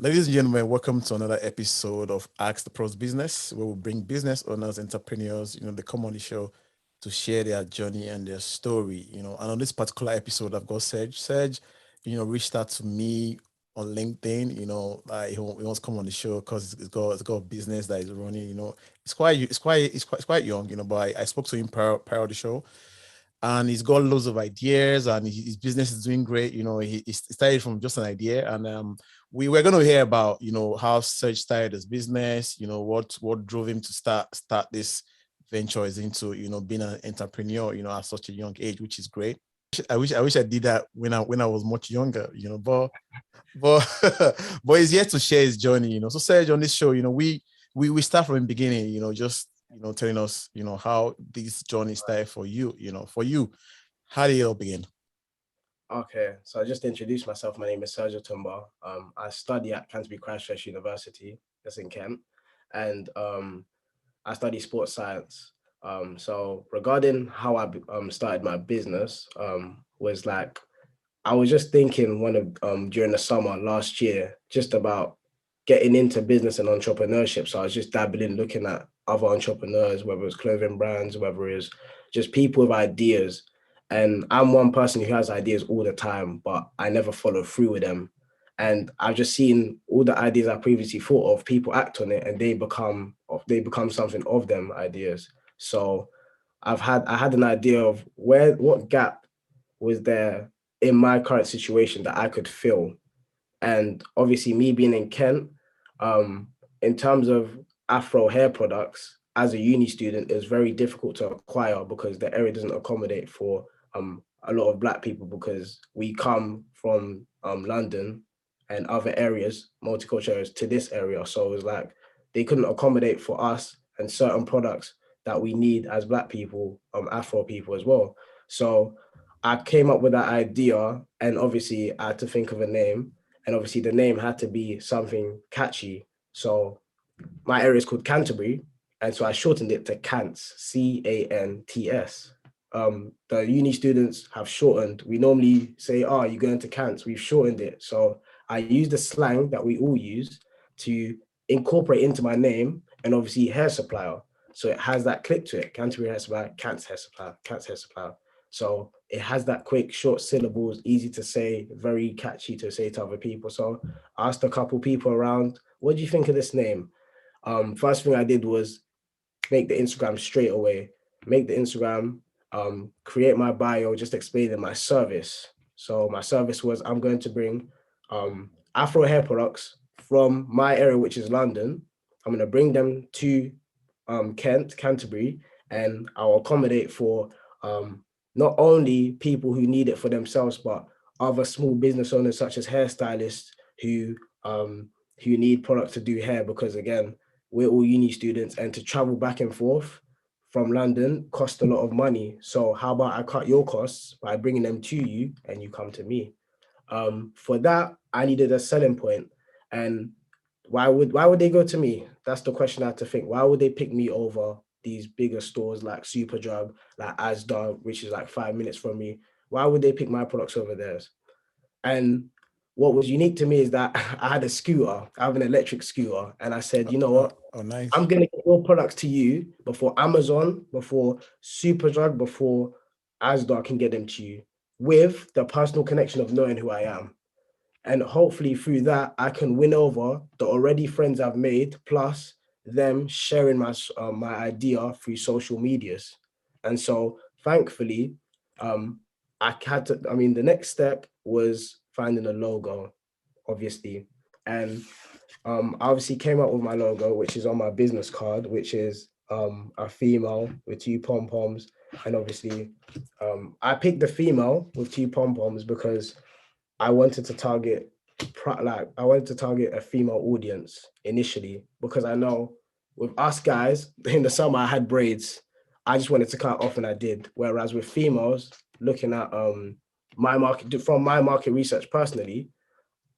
Ladies and gentlemen, welcome to another episode of Ask the Pros Business, where we bring business owners, entrepreneurs, they come on the show to share their journey and their story, And on this particular episode, I've got Serge. Serge, reached out to me on LinkedIn, like he wants to come on the show because it's got a business that is running, it's quite young, but I spoke to him prior to the show, and he's got loads of ideas, and his business is doing great. He started from just an idea, and we were going to hear about how Serge started his business, what drove him to start this ventures into being an entrepreneur, at such a young age, which is great. I wish I did that when I was much younger, but but he's yet to share his journey, So Serge, on this show, we start from the beginning, just telling us, how this journey started for you, how did it all begin? Okay, so I just introduced myself. My name is Serge Lutumba. I study at Canterbury Christchurch University, that's in Kent, and I study sports science. So regarding how I started my business, was like I was just thinking during the summer last year, just about getting into business and entrepreneurship. So I was just dabbling, looking at other entrepreneurs, whether it's clothing brands, whether it's just people with ideas. And I'm one person who has ideas all the time, but I never follow through with them. And I've just seen all the ideas I previously thought of, people act on it, and they become something of them ideas. So I had an idea of what gap was there in my current situation that I could fill. And obviously, me being in Kent, in terms of Afro hair products, as a uni student, is very difficult to acquire because the area doesn't accommodate for a lot of Black people, because we come from London and other areas, multicultural areas, to this area. So it was like they couldn't accommodate for us and certain products that we need as Black people, Afro people as well. So I came up with that idea, and obviously I had to think of a name, and obviously the name had to be something catchy. So my area is called Canterbury, and so I shortened it to Cants, Cants. The uni students have shortened. We normally say, "Oh, you're going to Cants." We've shortened it, so I use the slang that we all use to incorporate into my name, and obviously hair supplier. So it has that click to it. Canterbury hair supplier, Cants hair supplier, Cants hair supplier. So it has that quick, short syllables, easy to say, very catchy to say to other people. So I asked a couple people around, "What do you think of this name?" First thing I did was make the Instagram straight away. Make the Instagram, create my bio, just explaining my service. So my service was, I'm going to bring Afro hair products from my area, which is London. I'm going to bring them to Canterbury, and I'll accommodate for not only people who need it for themselves, but other small business owners such as hairstylists who need products to do hair, because again, we're all uni students, and to travel back and forth from London costs a lot of money. So how about I cut your costs by bringing them to you and you come to me? For that, I needed a selling point. And why would they go to me? That's the question I had to think. Why would they pick me over these bigger stores like Superdrug, like Asda, which is like 5 minutes from me? Why would they pick my products over theirs? And what was unique to me is that I had a scooter, I have an electric scooter, and I said, you know what? Oh, nice. I'm gonna get your products to you before Amazon, before Superdrug, before Asda can get them to you, with the personal connection of knowing who I am. And hopefully through that, I can win over the already friends I've made, plus them sharing my idea through social medias. And so thankfully, um, the next step was finding a logo, obviously. And I obviously came up with my logo, which is on my business card, which is a female with two pom-poms. And obviously, I picked the female with two pom-poms because I wanted to target a female audience initially, because I know with us guys in the summer I had braids. I just wanted to cut off, and I did. Whereas with females, looking at my market research personally,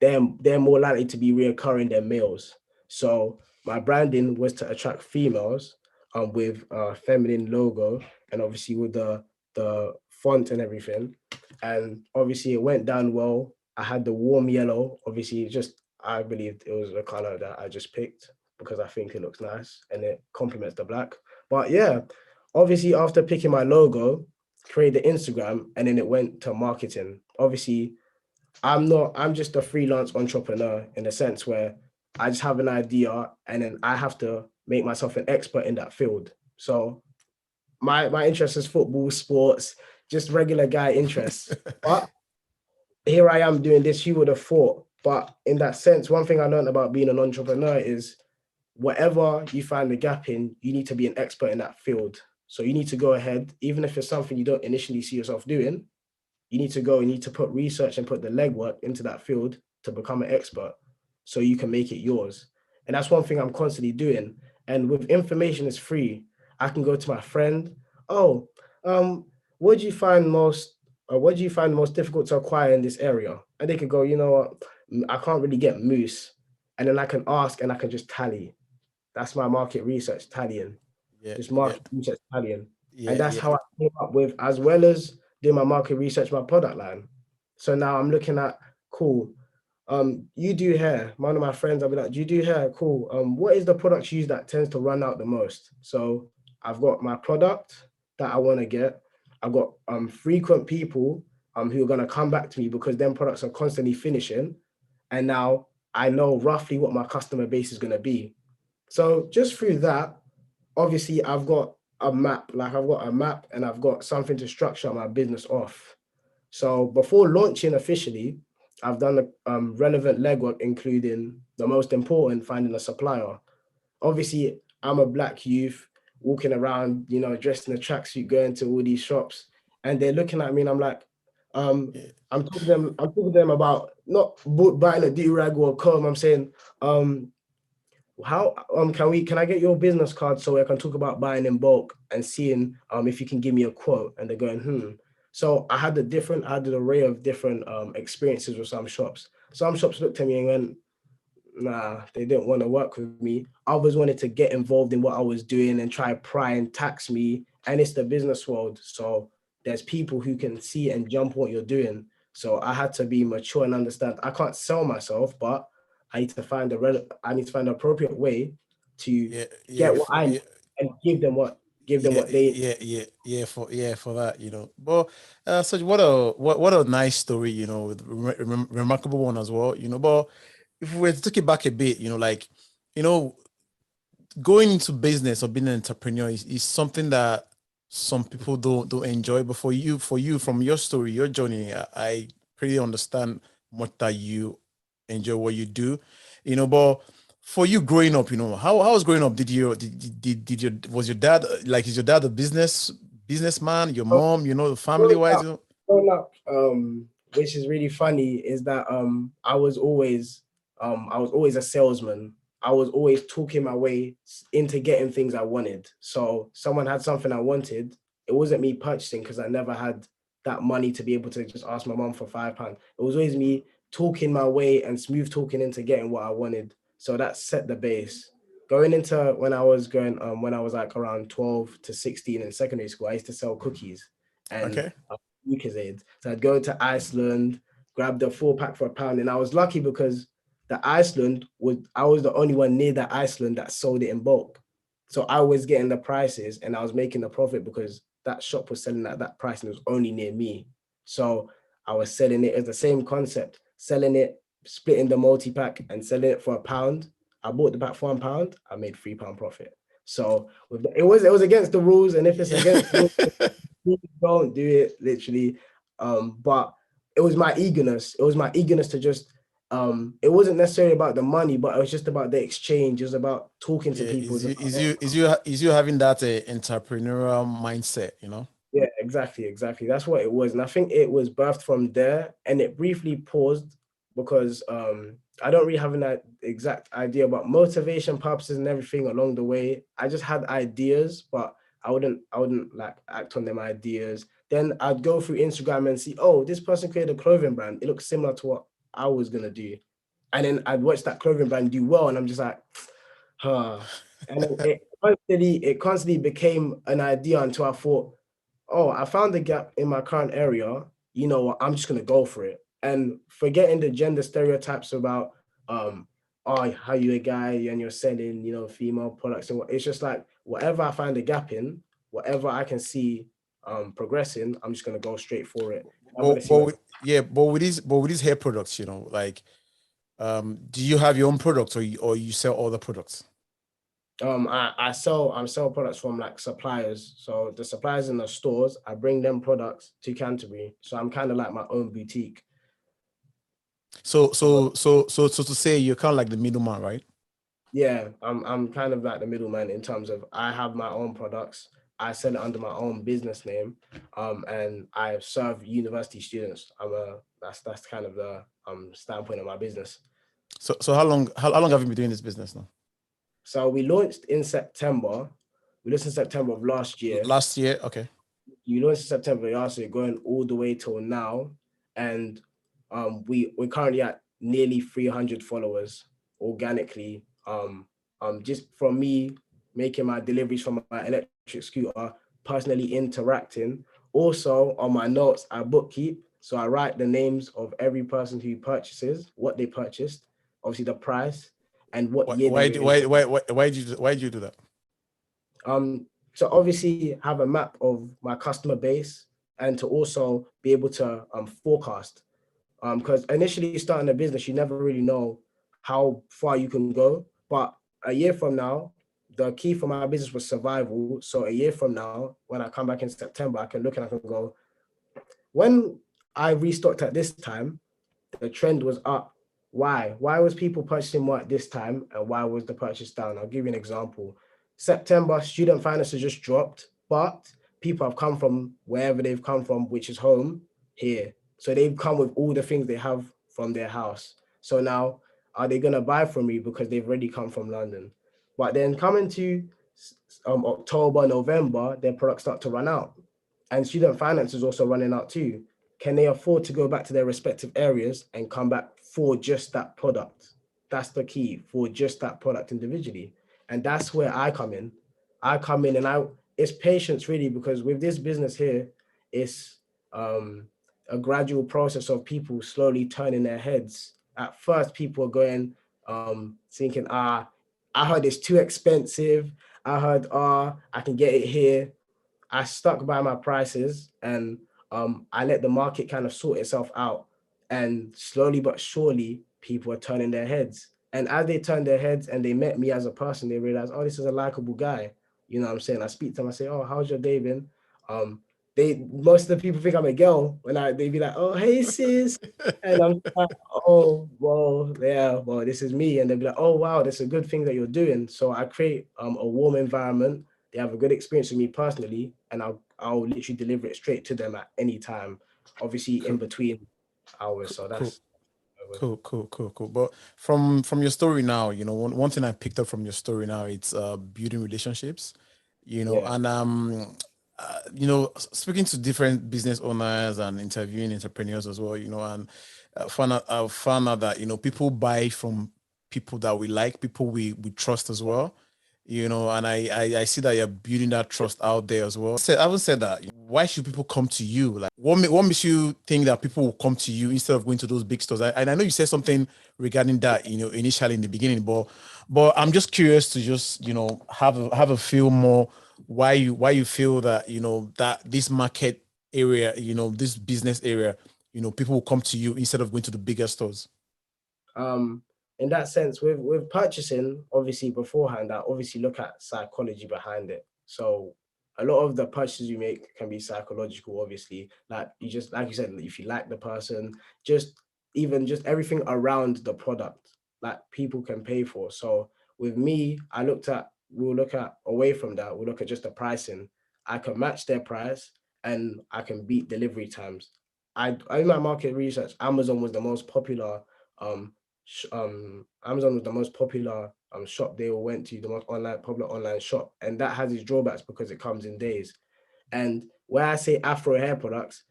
they're more likely to be reoccurring than males. So my branding was to attract females with a feminine logo, and obviously with the font and everything. And obviously it went down well. I had the warm yellow. Obviously, I believed it was the color that I just picked because I think it looks nice and it complements the black. But yeah, obviously after picking my logo, create the Instagram, and then it went to marketing. Obviously, I'm just a freelance entrepreneur in a sense where I just have an idea and then I have to make myself an expert in that field. So my interest is football, sports, just regular guy interests. But here I am doing this, you would have thought. But in that sense, one thing I learned about being an entrepreneur is whatever you find the gap in, you need to be an expert in that field. So you need to go ahead, even if it's something you don't initially see yourself doing, you need to go, you need to put research and put the legwork into that field to become an expert so you can make it yours. And that's one thing I'm constantly doing. And with information is free, I can go to my friend, oh, what do you find most difficult to acquire in this area? And they could go, you know what, I can't really get moose. And then I can ask and I can just tally. That's my market research tallying, Yeah, just yeah, market research tallying. And yeah, that's yeah, how I came up with, as well as doing my market research, my product line. So now I'm looking at, cool, you do hair. One of my friends, I'll be like, do you do hair? Cool. What is the product you use that tends to run out the most? So I've got my product that I want to get. I've got frequent people who are going to come back to me because them products are constantly finishing. And now I know roughly what my customer base is going to be. So just through that, obviously I've got a map, and I've got something to structure my business off. So before launching officially, I've done the relevant legwork, including the most important, finding a supplier. Obviously, I'm a black youth walking around, dressed in a tracksuit, going to all these shops, and they're looking at me, and I'm like, yeah. I'm talking to them about not buying a do-rag or a comb. I'm saying, how can I get your business card so I can talk about buying in bulk and seeing if you can give me a quote? And they're going. So I had an array of different experiences with some shops. Some shops looked at me and went, nah, they didn't want to work with me. Others wanted to get involved in what I was doing and try pry and tax me. And it's the business world, so there's people who can see and jump what you're doing. So I had to be mature and understand I can't sell myself, but I need to find the appropriate way to Yeah, yeah, get what I need yeah, and give them yeah, what they. for that, But such what a nice story, with remarkable one as well, But if we were to take it back a bit, like, you know, going into business or being an entrepreneur is something that some people don't enjoy. But for you, from your story, your journey, I pretty understand what that you enjoy what you do, But for you growing up, how was growing up? Did your was your dad like is your dad a businessman? Your Oh, mom, family wise, growing up, which is really funny, is that I was always a salesman. I was always talking my way into getting things I wanted. So someone had something I wanted. It wasn't me purchasing because I never had that money to be able to just ask my mom for £5. It was always me talking my way and smooth talking into getting what I wanted. So that set the base. Going into when I was like around 12 to 16 in secondary school, I used to sell cookies and okay, Lucozade. So I'd go to Iceland, grab the 4-pack for £1. And I was lucky because I was the only one near that Iceland that sold it in bulk. So I was getting the prices and I was making the profit because that shop was selling at that price and it was only near me. So I was selling it as the same concept, selling it, splitting the multi-pack and selling it for £1. I bought the pack for £1. I made £3 profit. So it was against the rules, and if it's against the rules, don't do it, literally. But it was my eagerness. It was my eagerness to just. It wasn't necessarily about the money, but it was just about the exchange. It was about talking to yeah, people. is you having that entrepreneurial mindset? Yeah, exactly. That's what it was. And I think it was birthed from there and it briefly paused because I don't really have an exact idea about motivation purposes and everything along the way. I just had ideas, but I wouldn't like act on them ideas. Then I'd go through Instagram and see, oh, this person created a clothing brand. It looks similar to what I was gonna do. And then I'd watch that clothing brand do well, and I'm just like, huh. And then it constantly became an idea until I thought, oh, I found a gap in my current area. You know what? I'm just gonna go for it. And forgetting the gender stereotypes about oh, how you a guy and you're selling, you know, female products and what. It's just like whatever I find a gap in, whatever I can see progressing, I'm just gonna go straight for it. I'm gonna see what. But with these hair products, you know, like, do you have your own products, or you sell other products? I sell products from like suppliers. So the suppliers in the stores, I bring them products to Canterbury. So I'm kind of like my own boutique. So So to say you're kind of like the middleman, right? yeah, I'm kind of like the middleman in terms of I have my own products. I sell it under my own business name, and I serve university students. That's kind of the standpoint of my business. So how long have you been doing this business now? So we launched in September. We launched in September of last year. Last year, okay. You launched in September last year, going all the way till now, and we're currently at nearly 300 followers organically. Just from me making my deliveries from my electric scooter, personally interacting. Also on my notes, I bookkeep, so I write the names of every person who purchases, what they purchased, obviously the price, and what year they were in. Why did you do that? To obviously have a map of my customer base and to also be able to forecast. Because initially starting a business, you never really know how far you can go. But a year from now, the key for my business was survival. So a year from now, when I come back in September, I can look and I can go, when I restocked at this time, the trend was up. Why? Why was people purchasing more at this time and why was the purchase down? I'll give you an example. September, student finance has just dropped, but people have come from wherever they've come from, which is home here. So they've come with all the things they have from their house. So now, are they going to buy from me because they've already come from London? But then coming to October, November, their products start to run out. And student finance is also running out too. Can they afford to go back to their respective areas and come back for just that product? That's the key, for just that product individually. And that's where I come in. I come in and it's patience really, because with this business here, it's a gradual process of people slowly turning their heads. At first, people are going, thinking, I heard it's too expensive. I heard, I can get it here. I stuck by my prices and I let the market kind of sort itself out. And slowly but surely, people are turning their heads. And as they turned their heads and they met me as a person, they realized, oh, this is a likable guy. You know what I'm saying? I speak to them, I say, oh, how's your day been? Most of the people think I'm a girl when they be like, oh, hey sis. And I'm like, oh, well, yeah, well, this is me. And they'll be like, oh, wow, that's a good thing that you're doing. So I create a warm environment. They have a good experience with me personally, and I'll literally deliver it straight to them at any time, obviously in Cool, between hours. cool, So cool. that's Cool. But from your story now, you know, one thing I picked up from your story now, it's building relationships, you know, yeah. and you know, speaking to different business owners and interviewing entrepreneurs as well, you know, and I found out that, you know, people buy from people that we like, people we trust as well, you know, and I see that you're building that trust out there as well. I haven't said that. Why should people come to you? Like, what makes you think that people will come to you instead of going to those big stores? And I know you said something regarding that, you know, initially in the beginning, but I'm just curious to just, you know, have a feel more why you feel that, you know, that this market area, you know, this business area, you know, people will come to you instead of going to the bigger stores. um in that sense, with purchasing, obviously beforehand, I obviously look at psychology behind it. So a lot of the purchases you make can be psychological, obviously. Like you just, like you said, if you like the person, just even just everything around the product, like people can pay for. So with me, we'll look at away from that, we'll look at just the pricing. I can match their price and I can beat delivery times. I in my market research, Amazon was the most popular um Amazon was the most popular shop they all went to, the most popular online shop, and that has its drawbacks because it comes in days. And where I say Afro hair products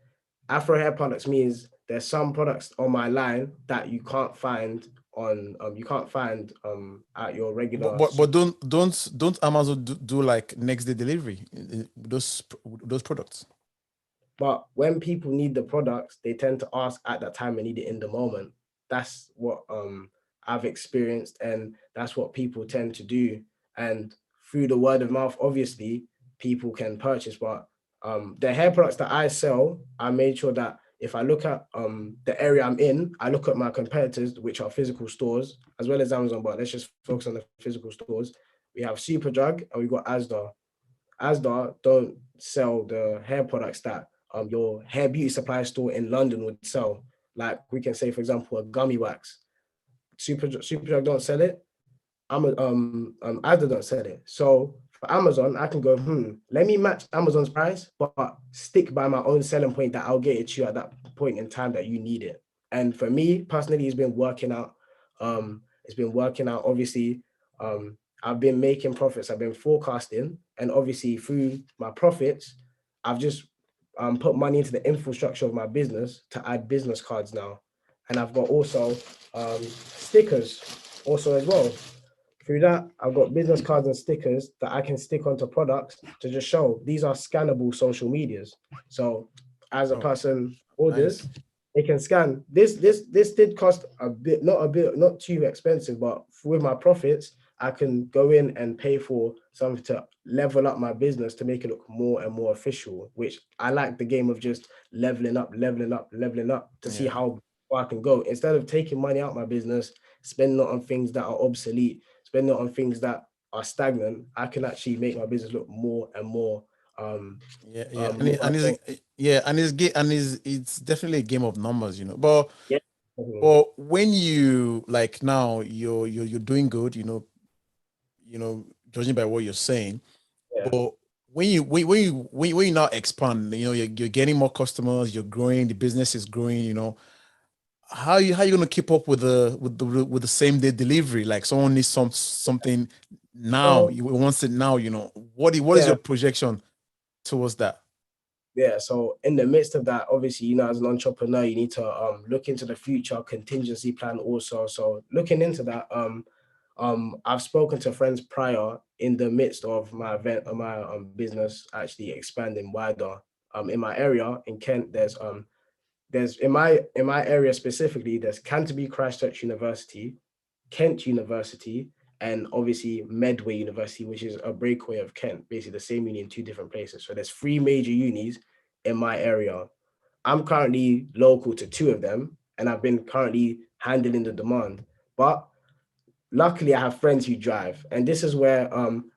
means there's some products on my line that you can't find at your regular But super. don't Amazon do like next day delivery those products? But when people need the products, they tend to ask at that time and need it in the moment. That's what I've experienced, and that's what people tend to do. And through the word of mouth, obviously, people can purchase. But the hair products that I sell, I made sure that if I look at the area I'm in, I look at my competitors, which are physical stores, as well as Amazon, but let's just focus on the physical stores. We have Superdrug and we've got Asda. Asda don't sell the hair products that your hair beauty supply store in London would sell. Like we can say, for example, a gummy wax. Superdrug don't sell it. Asda don't sell it. So for Amazon, I can go, let me match Amazon's price, but stick by my own selling point that I'll get it to you at that point in time that you need it. And for me personally, it's been working out. Obviously, I've been making profits. I've been forecasting, and obviously through my profits, I've just put money into the infrastructure of my business to add business cards now, and I've got also stickers also as well. Through that, I've got business cards and stickers that I can stick onto products to just show these are scannable social medias. So as a person orders, Nice. they can scan. This did cost a bit, not too expensive, but with my profits, I can go in and pay for something to level up my business to make it look more and more official, which I like the game of just leveling up to see Yeah. how far I can go. Instead of taking money out my business, spending it on things that are obsolete, spending it on things that are stagnant, I can actually make my business look more and more. Yeah, yeah, and More, it's yeah, and it's definitely a game of numbers, you know. But yeah, when you like now you're doing good, judging by what you're saying. yeah. But when you now expand, you're getting more customers, you're growing, the business is growing, how you gonna keep up with the same day delivery? Like someone needs something now, So you wants it now, what is yeah, your projection towards that? yeah. So in the midst of that, obviously, as an entrepreneur, you need to look into the future contingency plan also. So looking into that, I've spoken to friends prior in the midst of my event or my business actually expanding wider. In my area in Kent, there's in my area specifically, there's Canterbury Christchurch University, Kent University, and obviously Medway University, which is a breakaway of Kent, basically the same uni in two different places. So there's three major unis in my area. I'm currently local to two of them, and I've been currently handling the demand. But luckily, I have friends who drive, and this is where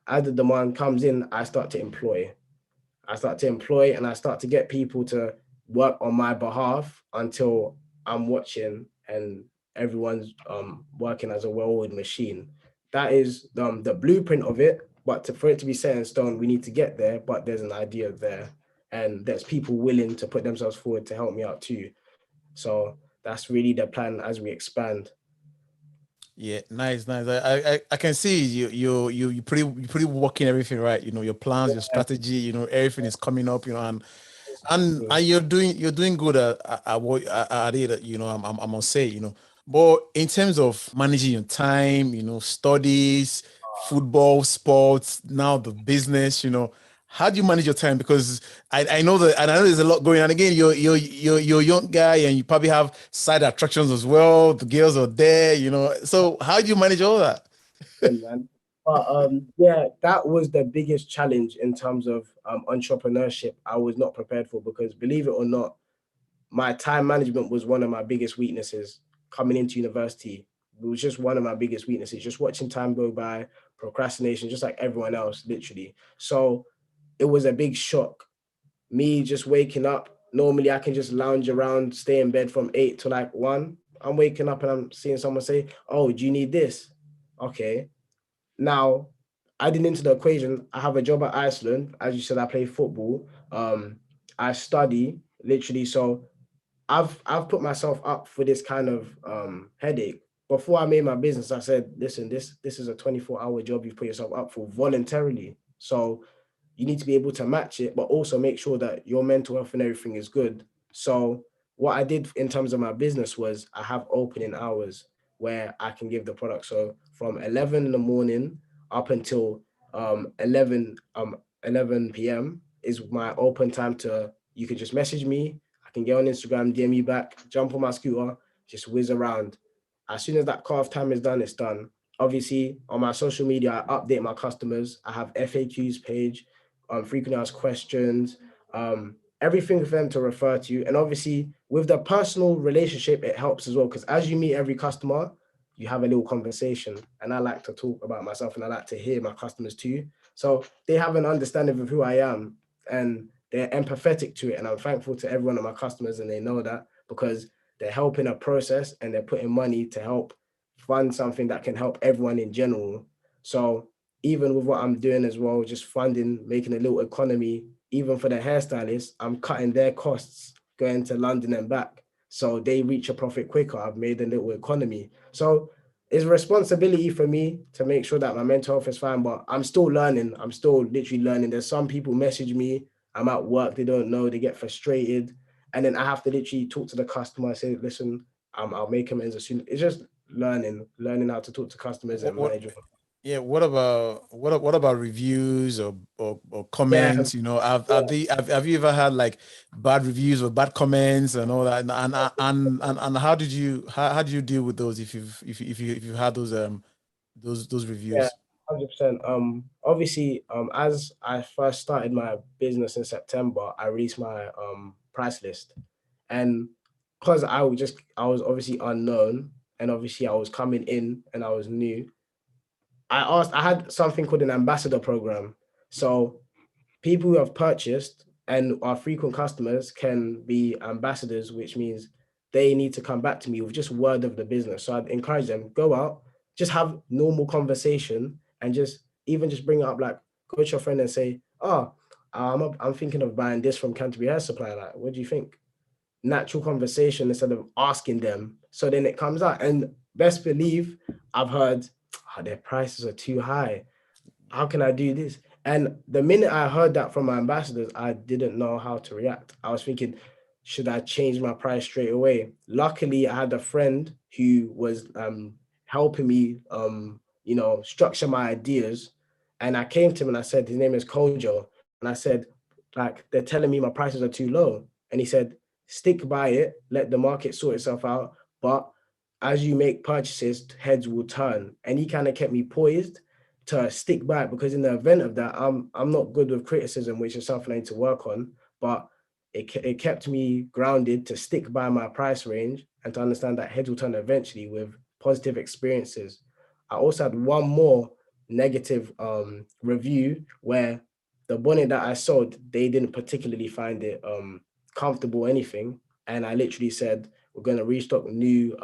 as the demand comes in, I start to employ. And I start to get people to work on my behalf until I'm watching and everyone's working as a well-oiled machine. That is the blueprint of it. But for it to be set in stone, we need to get there. But there's an idea there, and there's people willing to put themselves forward to help me out too. So that's really the plan as we expand. Yeah, nice, nice. I can see you pretty working everything right. Your plans, your strategy. Everything is coming up. And you're doing good at what at it. I must say. But in terms of managing your time, studies, football, sports, now the business. How do you manage your time? Because I know that, and I know there's a lot going on. Again, you're a young guy, and you probably have side attractions as well. The girls are there. So how do you manage all that? Man. But yeah, that was the biggest challenge in terms of entrepreneurship. I was not prepared for, because believe it or not, my time management was one of my biggest weaknesses coming into university. It was just one of my biggest weaknesses, just watching time go by, procrastination, just like everyone else, literally. So it was a big shock. Me just waking up. Normally, I can just lounge around, stay in bed from 8 to like 1. I'm waking up and I'm seeing someone say, "Oh, do you need this?" Okay. Now, adding into the equation, I have a job at Iceland. As you said, I play football. I study literally. So I've put myself up for this kind of headache. Before I made my business, I said, listen, this is a 24-hour job you've put yourself up for voluntarily. So you need to be able to match it, but also make sure that your mental health and everything is good. So what I did in terms of my business was I have opening hours where I can give the product. So from 11 in the morning up until 11 p.m. is my open time to, you can just message me. I can get on Instagram, DM me back, jump on my scooter, just whiz around. as soon as that cut-off time is done, it's done. Obviously, on my social media, I update my customers. I have FAQs page, frequently asked questions, everything for them to refer to. And obviously, with the personal relationship, it helps as well, because as you meet every customer, you have a little conversation. And I like to talk about myself, and I like to hear my customers too. So they have an understanding of who I am, and they're empathetic to it. And I'm thankful to every one of my customers, and they know that, because they're helping a process and they're putting money to help fund something that can help everyone in general. So even with what I'm doing as well, just funding, making a little economy, even for the hairstylists, I'm cutting their costs going to London and back. So they reach a profit quicker. I've made a little economy. So it's a responsibility for me to make sure that my mental health is fine, but I'm still learning. I'm still literally learning. There's some people message me, I'm at work, they don't know, they get frustrated. And then I have to literally talk to the customer, say, listen, I'll make amends as soon. It's just learning how to talk to customers and What manage. Yeah, what about reviews or Yeah, comments? You know, yeah. have you ever had like bad reviews or bad comments and all that? And how did you deal with those if you had those Yeah, reviews? 100%. Obviously, as I first started my business in September, I released my price list, and because I was obviously unknown, and obviously I was coming in and I was new. I had something called an ambassador program. So people who have purchased and are frequent customers can be ambassadors, which means they need to come back to me with just word of the business. So I'd encourage them, go out, just have normal conversation, and just even just bring it up, like go to your friend and say, oh, I'm thinking of buying this from Canterbury Hair Supply. Like, what do you think? Natural conversation instead of asking them. So then it comes out. And best believe I've heard, oh, their prices are too high. How can I do this? And the minute I heard that from my ambassadors, I didn't know how to react. I was thinking, should I change my price straight away? Luckily, I had a friend who was helping me, structure my ideas. And I came to him and I said, his name is Kojo. And I said, like, they're telling me my prices are too low. And he said, stick by it, let the market sort itself out. But as you make purchases, heads will turn. And he kind of kept me poised to stick by it, because in the event of that, I'm not good with criticism, which is something I need to work on. But it kept me grounded to stick by my price range and to understand that heads will turn eventually with positive experiences. I also had one more negative review where the bonnet that I sold, they didn't particularly find it comfortable or anything. And I literally said, we're going to restock new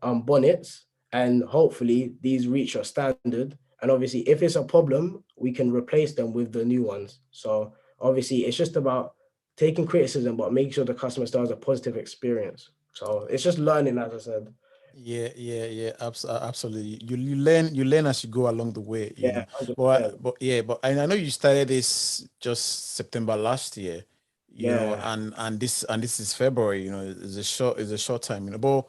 bonnets, and hopefully these reach your standard. And obviously, if it's a problem, we can replace them with the new ones. So obviously, it's just about taking criticism, but making sure the customer still has a positive experience. So it's just learning, as I said. Yeah. Absolutely. You learn as you go along the way. You Yeah, know, 100%. but I know you started this just September last year. You know, Yeah. and this is February. You know, it's a short time. You know, but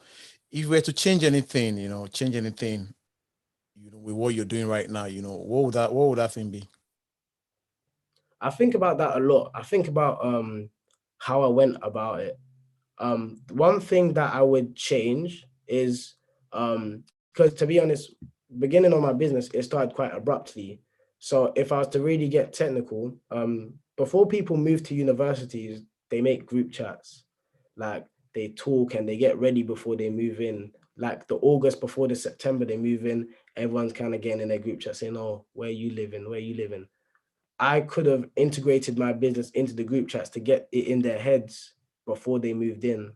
if you were to change anything, with what you're doing right now, what would that thing be? I think about that a lot. I think about how I went about it. One thing that I would change is because, to be honest, beginning of my business, it started quite abruptly. So if I was to really get technical, before people move to universities, they make group chats, like they talk and they get ready before they move in. Like the August before the September they move in, everyone's kind of getting in their group chat saying, "Oh, where you living? Where you living?" I could have integrated my business into the group chats to get it in their heads before they moved in.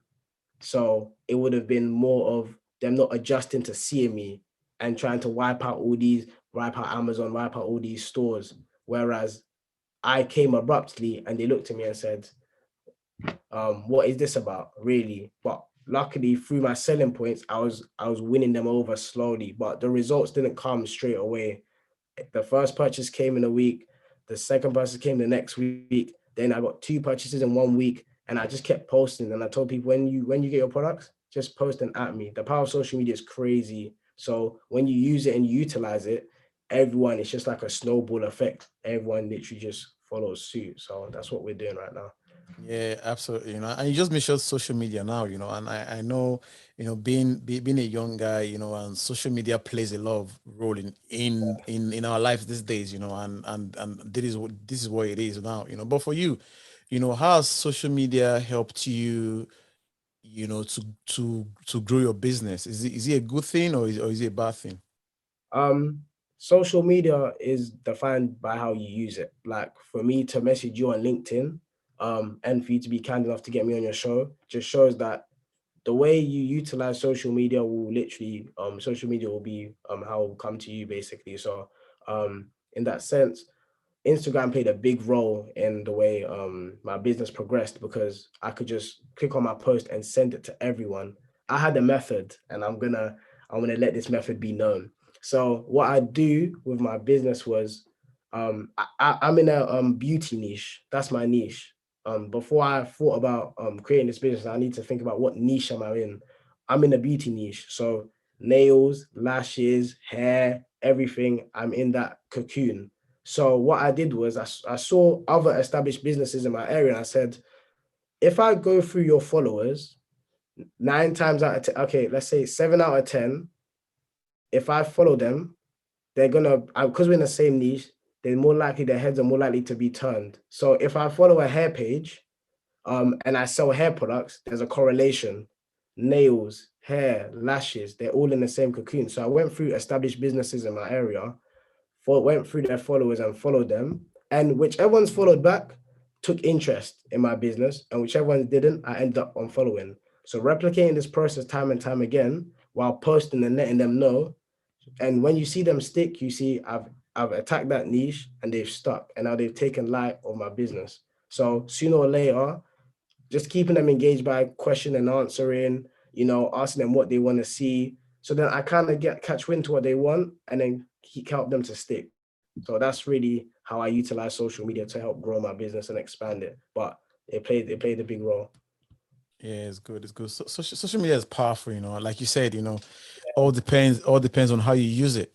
So it would have been more of them not adjusting to seeing me and trying to wipe out Amazon, wipe out all these stores. Whereas I came abruptly and they looked at me and said, what is this about, really? But luckily through my selling points, I was winning them over slowly, but the results didn't come straight away. The first purchase came in a week, the second purchase came the next week, then I got two purchases in 1 week, and I just kept posting. And I told people, when you get your products, just post and at me. The power of social media is crazy. So when you use it and you utilize it, everyone, it's just like a snowball effect. Everyone literally just follows suit. So that's what we're doing right now. Yeah, absolutely. And you just mentioned social media now, and I know, being a young guy, and social media plays a lot of role in our life these days, and this is what it is now, But for you, how has social media helped you, to grow your business? Is it a good thing, or is it a bad thing? Um, Social media is defined by how you use it. Like for me to message you on LinkedIn, and for you to be kind enough to get me on your show, just shows that the way you utilize social media will literally, social media will be how it will come to you basically. So in that sense, Instagram played a big role in the way my business progressed because I could just click on my post and send it to everyone. I had a method, and I'm gonna let this method be known. So what I do with my business was I'm in a beauty niche. That's my niche. Before I thought about creating this business, I need to think about what niche am I in. I'm in a beauty niche. So nails, lashes, hair, everything. I'm in that cocoon. So what I did was I saw other established businesses in my area, and I said, if I go through your followers, 9 times out of 10, okay, let's say 7 out of 10, if I follow them, they're gonna, because we're in the same niche, they're more likely, their heads are more likely to be turned. So if I follow a hair page, and I sell hair products, there's a correlation. Nails, hair, lashes, they're all in the same cocoon. So I went through established businesses in my area, went through their followers and followed them. And whichever ones followed back took interest in my business, and whichever ones didn't, I ended up unfollowing. So replicating this process time and time again while posting and letting them know. And when you see them stick, you see I've attacked that niche and they've stuck, and now they've taken light of my business. So sooner or later, just keeping them engaged by question and answering, asking them what they want to see. So then I kind of catch wind to what they want, and then help them to stick. So that's really how I utilize social media to help grow my business and expand it. But it played a big role. Yeah, it's good. It's good. Social media is powerful, like you said, all depends on how you use it,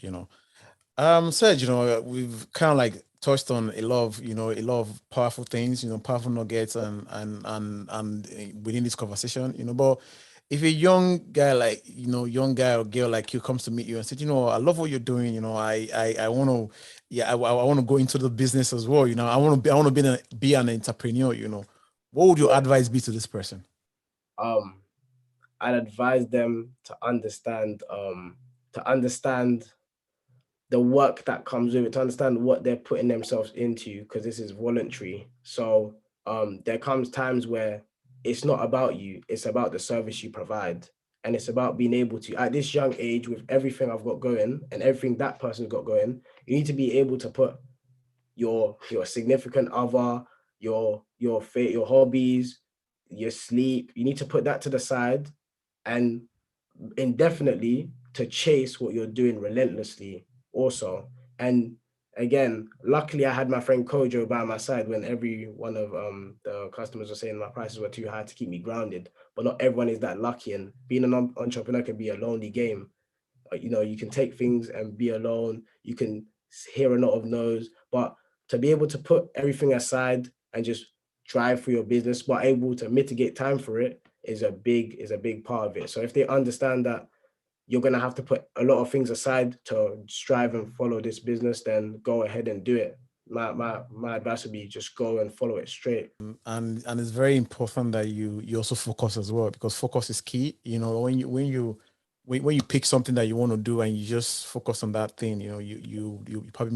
Serge, we've kind of like touched on a lot of powerful things, powerful nuggets, and within this conversation, But if a young guy or girl like you comes to meet you and said, I love what you're doing, I want to, yeah, I want to go into the business as well, I want to be an entrepreneur, What would your Yeah. advice be to this person? Um, I'd advise them to understand the work that comes with it, to understand what they're putting themselves into, because this is voluntary. So there comes times where it's not about you, it's about the service you provide. And it's about being able to, at this young age, with everything I've got going and everything that person's got going, you need to be able to put your significant other, your hobbies, your sleep. You need to put that to the side and indefinitely to chase what you're doing relentlessly also. And again, luckily I had my friend Kojo by my side when every one of the customers were saying my prices were too high to keep me grounded. But not everyone is that lucky, and being an entrepreneur can be a lonely game. You can take things and be alone. You can hear a lot of no's, but to be able to put everything aside and just drive for your business, but able to mitigate time for it is a big part of it. So if they understand that you're gonna have to put a lot of things aside to strive and follow this business, then go ahead and do it. My advice would be just go and follow it straight. And it's very important that you also focus as well, because focus is key. When you pick something that you want to do and you just focus on that thing, you probably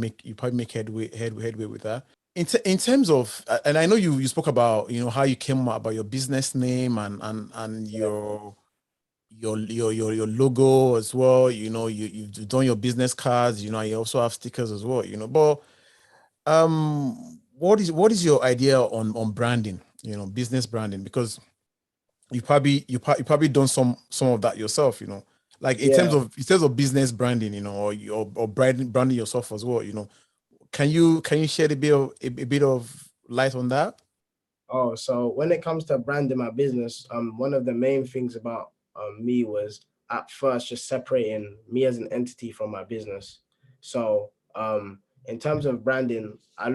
make headway with that. In terms of, and I know you spoke about, how you came about your business name, and your logo as well. You've done your business cards. You also have stickers as well. But what is your idea on branding? Business branding, because you probably done some of that yourself. Like Yeah. in terms of business branding, or branding yourself as well. Can you shed a bit of light on that? Oh, so when it comes to branding my business, one of the main things about me was at first just separating me as an entity from my business. So in terms of branding, I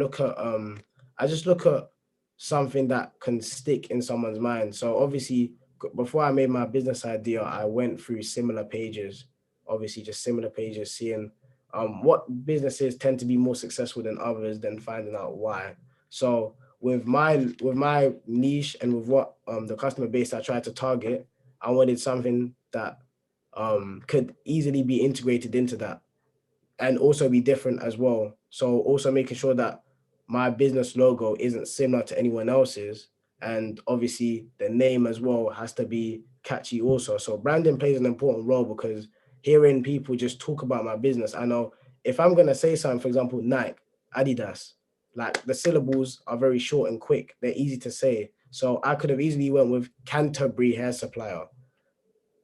just look at something that can stick in someone's mind. So obviously, before I made my business idea, I went through similar pages, obviously just similar pages, seeing what businesses tend to be more successful than others, then finding out why. So with my niche and with what the customer base I tried to target, I wanted something that could easily be integrated into that and also be different as well. So also making sure that my business logo isn't similar to anyone else's. And obviously the name as well has to be catchy also. So branding plays an important role because hearing people just talk about my business, I know if I'm going to say something, for example, Nike, Adidas, like the syllables are very short and quick. They're easy to say. So I could have easily went with Canterbury Hair Supplier.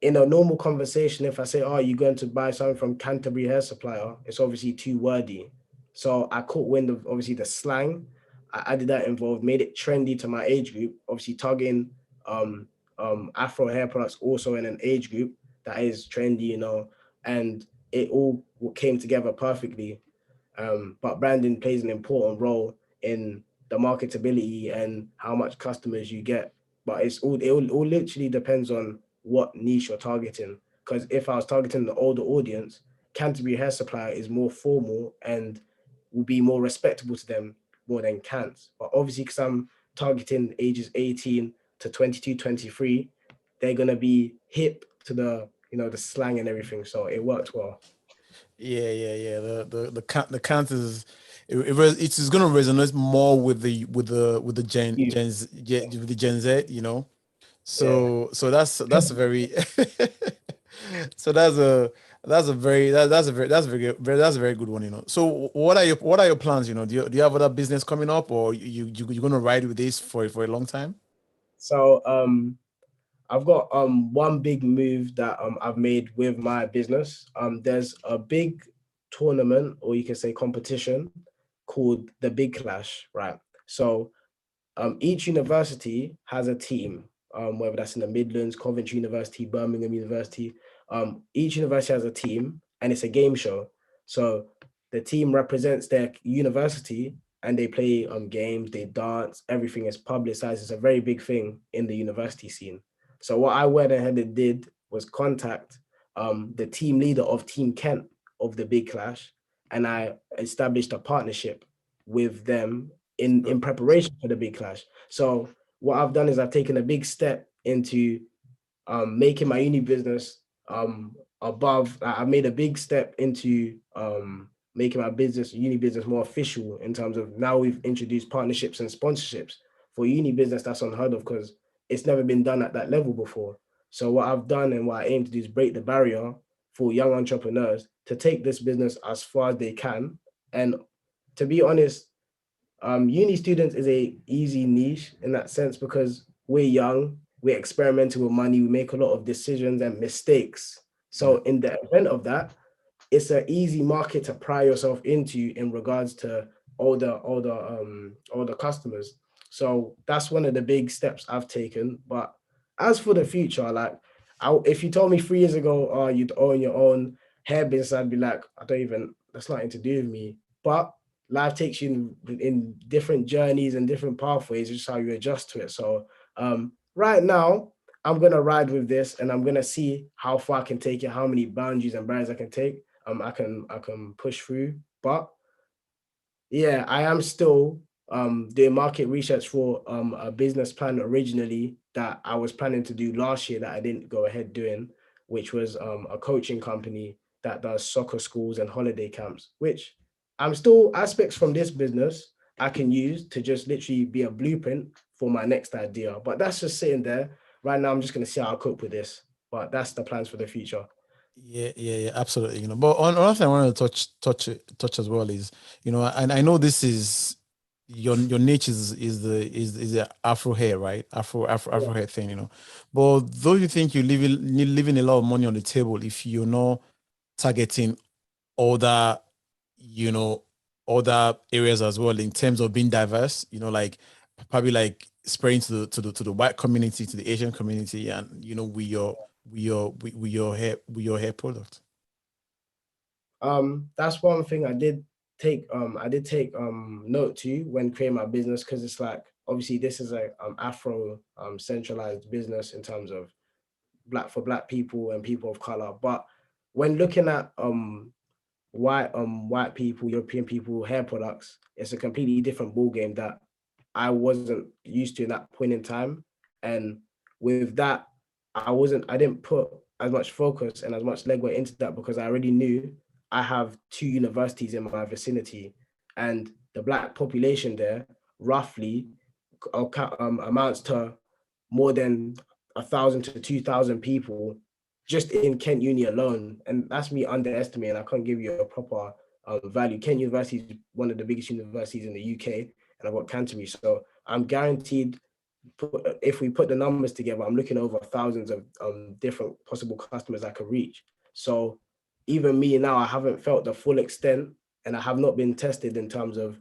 In a normal conversation, if I say, "Oh, you're going to buy something from Canterbury Hair Supplier," it's obviously too wordy. So I caught wind of obviously the slang. I added that involved, made it trendy to my age group, obviously targeting um, Afro hair products also in an age group that is trendy, and it all came together perfectly. But branding plays an important role in the marketability and how much customers you get. But it all literally depends on what niche you're targeting. Because if I was targeting the older audience, Canterbury Hair Supply is more formal and will be more respectable to them more than Cants. But obviously, because I'm targeting ages 18 to 22, 23, they're gonna be hip to the slang and everything. So it worked well. Yeah. The count is it is gonna resonate more with the with the Gen Z, Yeah. So that's a very so that's a very good, that's a very good one. So what are your plans? Do you have other business coming up, or you're gonna ride with this for a long time? So I've got one big move that I've made with my business. There's a big tournament, or you can say competition, called the Big Clash, right? So each university has a team, whether that's in the Midlands, Coventry University, Birmingham University. Each university has a team, and it's a game show. So the team represents their university, and they play games, they dance, everything is publicized. It's a very big thing in the university scene. So what I went ahead and did was contact the team leader of Team Kent of the Big Clash, and I established a partnership with them in preparation for the Big Clash. So what I've done is I've taken a big step into making my uni business above. I made a big step into making my uni business more official in terms of now we've introduced partnerships and sponsorships for uni business. That's unheard of because it's never been done at that level before. So what I've done and what I aim to do is break the barrier for young entrepreneurs to take this business as far as they can. And to be honest, uni students is a easy niche in that sense because we're young, we're experimenting with money, we make a lot of decisions and mistakes. Yeah. So in the event of that, it's an easy market to pry yourself into in regards to older customers. So that's one of the big steps I've taken. But as for the future, like if you told me 3 years ago, oh, you'd own your own hair business, I'd be like, I don't even, that's nothing to do with me. But life takes you in different journeys and different pathways, just how you adjust to it. So right now, I'm gonna ride with this and I'm gonna see how far I can take it, how many boundaries and barriers I can take. I can push through. But yeah, I am still doing market research for a business plan originally that I was planning to do last year that I didn't go ahead doing, which was a coaching company that does soccer schools and holiday camps, which I'm still aspects from this business I can use to just literally be a blueprint for my next idea. But that's just sitting there. Right now, I'm just gonna see how I cope with this. But that's the plans for the future. Yeah, absolutely. But on another thing I want to touch as well is, and I know this is your niche is the Afro hair, right? Afro hair thing, But though you think you're leaving a lot of money on the table if you're not targeting other, you know, other areas as well in terms of being diverse, like probably like spreading to the white community, to the Asian community, and with your hair product. That's one thing I did take note to when creating my business because it's like obviously this is a Afro centralized business in terms of black people and people of color. But when looking at white people, European people, hair products, it's a completely different ball game that I wasn't used to in that point in time. And with that, I didn't put as much focus and as much legwork into that because I already knew I have two universities in my vicinity, and the black population there roughly amounts to more than 1,000 to 2,000 people just in Kent Uni alone. And that's me underestimating. I can't give you a proper value. Kent University is one of the biggest universities in the UK, and I've got Canterbury. So I'm guaranteed, if we put the numbers together, I'm looking over thousands of different possible customers I could reach. So even me now, I haven't felt the full extent, and I have not been tested in terms of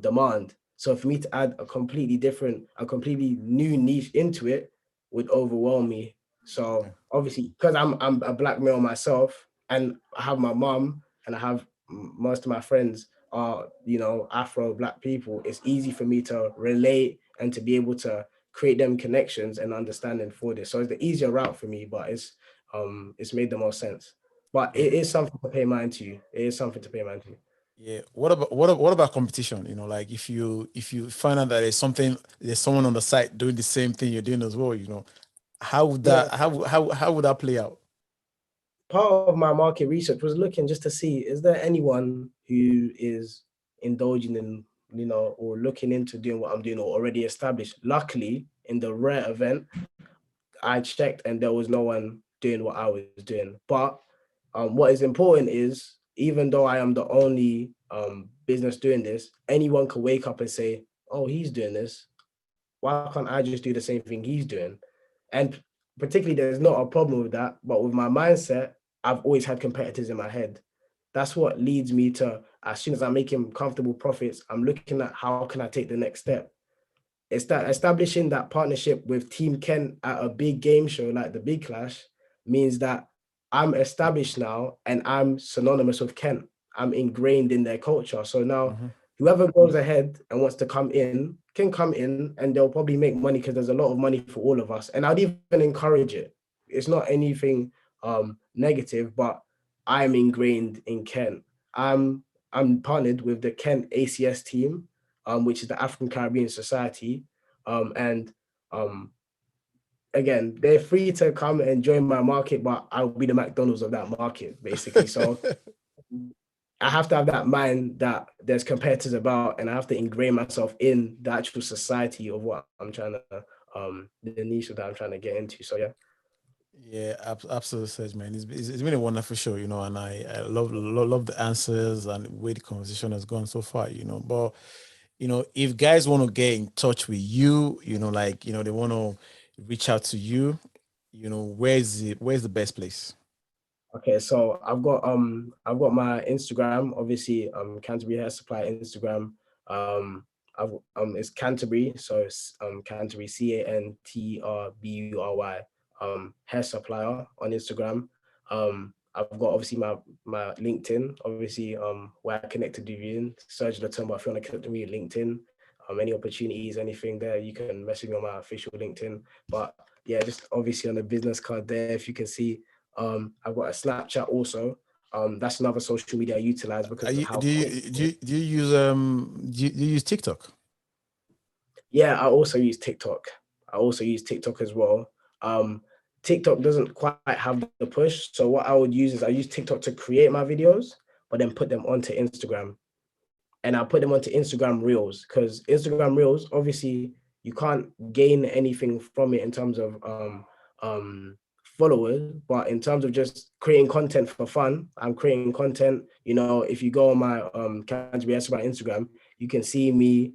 demand. So for me to add a completely different, a completely new niche into it would overwhelm me. So obviously, because I'm a black male myself, and I have my mom, and I have most of my friends are, you know, Afro black people, it's easy for me to relate and to be able to create them connections and understanding for this. So it's the easier route for me, but it's made the most sense. But Yeah. it is something to pay mind to. It is something to pay mind to. Yeah. What about competition? You know, like if you find out that there's someone on the site doing the same thing you're doing as well, you know, how would Yeah, how would that play out? part of my market research was looking just to see, is there anyone who is indulging in, you know, or looking into doing what I'm doing or already established. Luckily, in the rare event, I checked and there was no one doing what I was doing. But what is important is, even though I am the only business doing this, anyone can wake up and say, oh, he's doing this. Why can't I just do the same thing he's doing? And particularly, there's not a problem with that. But with my mindset, I've always had competitors in my head. That's what leads me to, as soon as I'm making comfortable profits, I'm looking at how can I take the next step. It's that establishing that partnership with Team Kent at a big game show like the Big Clash means that I'm established now and I'm synonymous with Kent. I'm ingrained in their culture. So now Mm-hmm. whoever goes ahead and wants to come in can come in, and they'll probably make money because there's a lot of money for all of us. And I'd even encourage it. It's not anything negative, but I'm ingrained in Kent. I'm partnered with the Kent ACS team, which is the African Caribbean Society. And again, they're free to come and join my market, but I'll be the McDonald's of that market, basically. So I have to have that mind that there's competitors about, and I have to ingrain myself in the actual society of what I'm trying to, the niche that I'm trying to get into. So yeah. Yeah, absolutely, Serge, man. It's been a wonderful show, you know, and I love the answers and the way the conversation has gone so far, you know. But you know, if guys want to get in touch with you, you know, like you know, they want to reach out to you, you know, where's the best place? Okay, so I've got my Instagram, obviously Canterbury Hair Supply Instagram. I've it's Canterbury, so it's Canterbury Canterbury hair supplier on Instagram. I've got obviously my LinkedIn, obviously where I connected with you, Serge Lutumba. If you want to connect with me, LinkedIn. Any opportunities, anything there, you can message me on my official LinkedIn. But yeah, just obviously on the business card there, if you can see, I've got a Snapchat also. That's another social media I utilize Are because of you how quick. do you use do you use TikTok? Yeah, I also use TikTok. I also use TikTok as well. Um, TikTok doesn't quite have the push. So what I would use is I use TikTok to create my videos, but then put them onto Instagram. And I put them onto Instagram Reels, because Instagram Reels, obviously, you can't gain anything from it in terms of followers, but in terms of just creating content for fun, I'm creating content. You know, if you go on my Canterbury my Instagram, you can see me.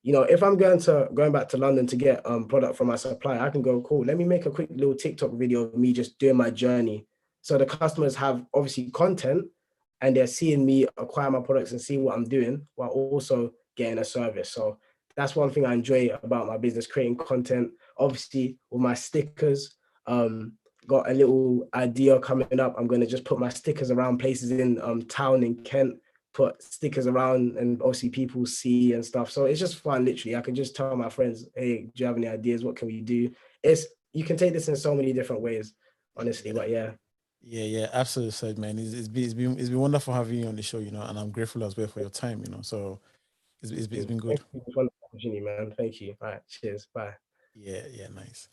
You know, if I'm going back to London to get product from my supplier, I can go, cool, let me make a quick little TikTok video of me just doing my journey. So the customers have obviously content, and they're seeing me acquire my products and see what I'm doing while also getting a service. So that's one thing I enjoy about my business, creating content. Obviously, with my stickers, got a little idea coming up. I'm going to just put my stickers around places in town in Kent, put stickers around, and obviously people see and stuff. So it's just fun, literally. I can just tell my friends, hey, do you have any ideas? What can we do? You can take this in so many different ways, honestly. Yeah. But yeah. Yeah, absolutely, Serge, man. It's been wonderful having you on the show, and I'm grateful as well for your time, So it's been good. Thank you for the opportunity, man. Thank you. All right, cheers. Bye. Yeah, nice.